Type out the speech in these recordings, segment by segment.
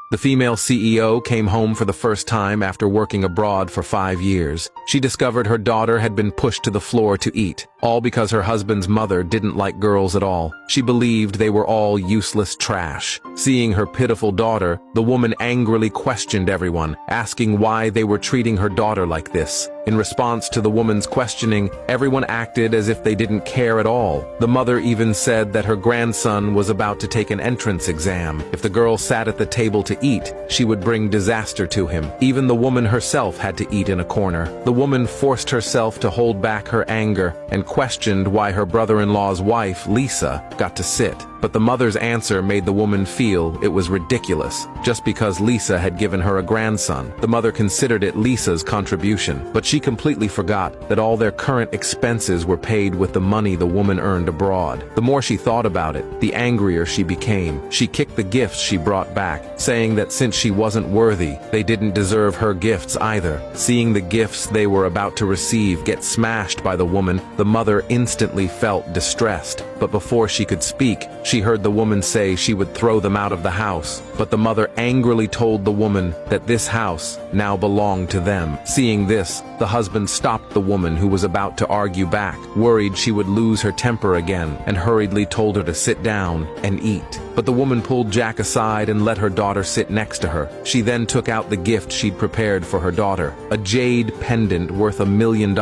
The female CEO came home for the first time after working abroad for 5 years. She discovered her daughter had been pushed to the floor to eat, all because her husband's mother didn't like girls at all. She believed they were all useless trash. Seeing her pitiful daughter, the woman angrily questioned everyone, asking why they were treating her daughter like this. In response to the woman's questioning, everyone acted as if they didn't care at all. The mother even said that her grandson was about to take an entrance exam. If the girl sat at the table to eat, she would bring disaster to him. Even the woman herself had to eat in a corner. The woman forced herself to hold back her anger and questioned why her brother-in-law's wife, Lisa, got to sit. But the mother's answer made the woman feel it was ridiculous, just because Lisa had given her a grandson. The mother considered it Lisa's contribution, but she completely forgot that all their current expenses were paid with the money the woman earned abroad. The more she thought about it, the angrier she became. She kicked the gifts she brought back, saying that since she wasn't worthy, they didn't deserve her gifts either. Seeing the gifts they were about to receive get smashed by the woman, the mother instantly felt distressed. But before she could speak, she heard the woman say she would throw them out of the house. But the mother angrily told the woman that this house now belonged to them. Seeing this, the husband stopped the woman who was about to argue back, worried she would lose her temper again, and hurriedly told her to sit down and eat. But the woman pulled Jack aside and let her daughter sit next to her. She then took out the gift she'd prepared for her daughter, a jade pendant worth $1 million.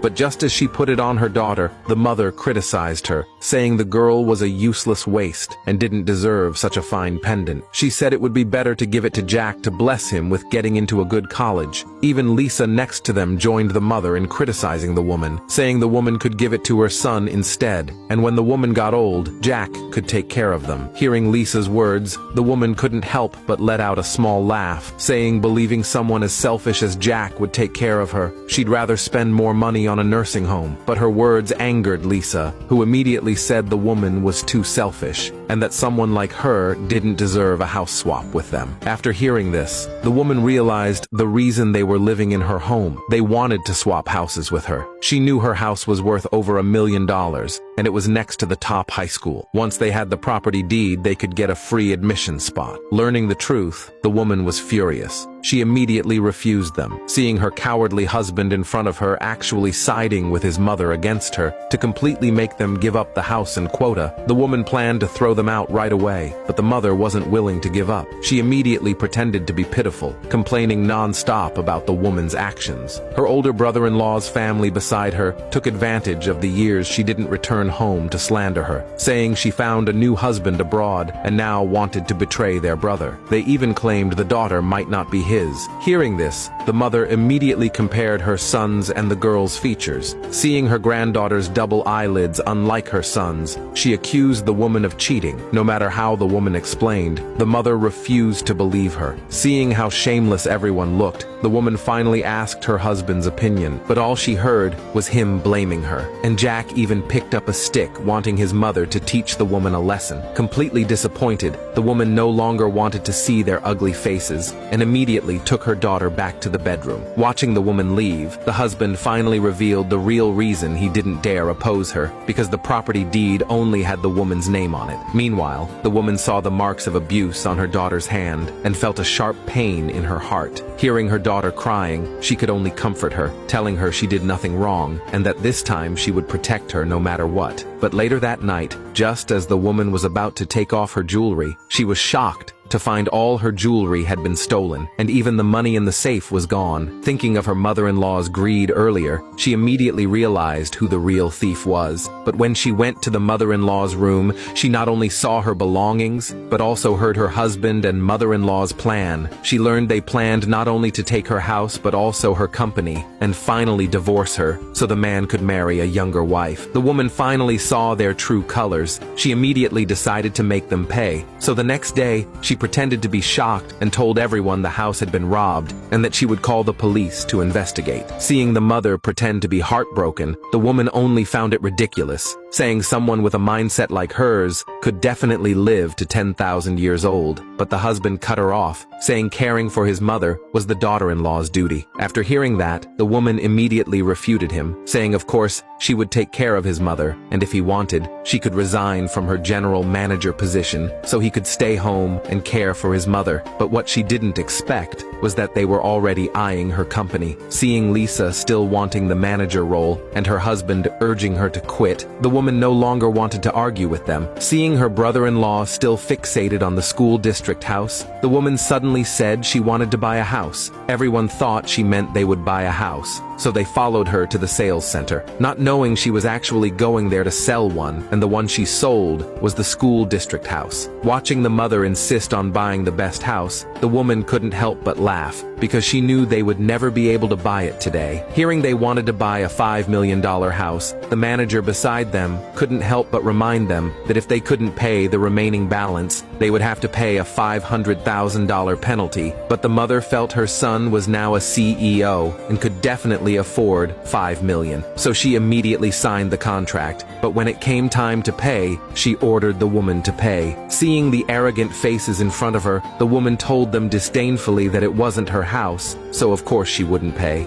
But just as she put it on her daughter, the mother criticized her, saying the girl was a useless waste and didn't deserve such a fine pendant. She said it would be better to give it to Jack to bless him with getting into a good college. Even Lisa next to them joined the mother in criticizing the woman, saying the woman could give it to her son instead, and when the woman got old, Jack could take care of them. Hearing Lisa's words, the woman couldn't help but let out a small laugh, saying believing someone as selfish as Jack would take care of her, she'd rather spend more money on a nursing home. But her words angered Lisa, who immediately said the woman was too selfish, and that someone like her didn't deserve a house swap with them. After hearing this, the woman realized the reason they were living in her home. They wanted to swap houses with her. She knew her house was worth over $1 million, and it was next to the top high school. Once they had the property deed, they could get a free admission spot. Learning the truth, the woman was furious. She immediately refused them, seeing her cowardly husband in front of her actually siding with his mother against her to completely make them give up the house and quota. The woman planned to throw them out right away, but the mother wasn't willing to give up. She immediately pretended to be pitiful, complaining non-stop about the woman's actions. Her older brother-in-law's family beside her took advantage of the years she didn't return home to slander her, saying she found a new husband abroad and now wanted to betray their brother. They even claimed the daughter might not be his. Hearing this, the mother immediately compared her son's and the girl's features. Seeing her granddaughter's double eyelids unlike her son's, she accused the woman of cheating. No matter how the woman explained, the mother refused to believe her. Seeing how shameless everyone looked, the woman finally asked her husband's opinion, but all she heard was him blaming her. And Jack even picked up a stick, wanting his mother to teach the woman a lesson. Completely disappointed, the woman no longer wanted to see their ugly faces, and immediately took her daughter back to the bedroom. Watching the woman leave, the husband finally revealed the real reason he didn't dare oppose her, because the property deed only had the woman's name on it. Meanwhile, the woman saw the marks of abuse on her daughter's hand and felt a sharp pain in her heart. Hearing her daughter crying, she could only comfort her, telling her she did nothing wrong and that this time she would protect her no matter what. But later that night, just as the woman was about to take off her jewelry, she was shocked to find all her jewelry had been stolen, and even the money in the safe was gone. Thinking of her mother-in-law's greed earlier, she immediately realized who the real thief was. But when she went to the mother-in-law's room, she not only saw her belongings, but also heard her husband and mother-in-law's plan. She learned they planned not only to take her house, but also her company, and finally divorce her, so the man could marry a younger wife. The woman finally saw their true colors. She immediately decided to make them pay. So the next day, she pretended to be shocked and told everyone the house had been robbed and that she would call the police to investigate. Seeing the mother pretend to be heartbroken, the woman only found it ridiculous, saying someone with a mindset like hers could definitely live to 10,000 years old. But the husband cut her off, saying caring for his mother was the daughter-in-law's duty. After hearing that, the woman immediately refuted him, saying of course she would take care of his mother, and if he wanted, she could resign from her general manager position so he could stay home and care for his mother. But what she didn't expect was that they were already eyeing her company. Seeing Lisa still wanting the manager role and her husband urging her to quit, the woman no longer wanted to argue with them. Seeing her brother-in-law still fixated on the school district house, the woman suddenly said she wanted to buy a house. Everyone thought she meant they would buy a house, so they followed her to the sales center, not knowing she was actually going there to sell one, and the one she sold was the school district house. Watching the mother insist on buying the best house, the woman couldn't help but laugh, because she knew they would never be able to buy it today. Hearing they wanted to buy a $5 million house, the manager beside them couldn't help but remind them that if they couldn't pay the remaining balance, they would have to pay a $500,000 penalty. But the mother felt her son was now a CEO and could definitely afford $5 million. So she immediately signed the contract. But when it came time to pay, she ordered the woman to pay. Seeing the arrogant faces in front of her, the woman told them disdainfully that it wasn't her house, so of course she wouldn't pay.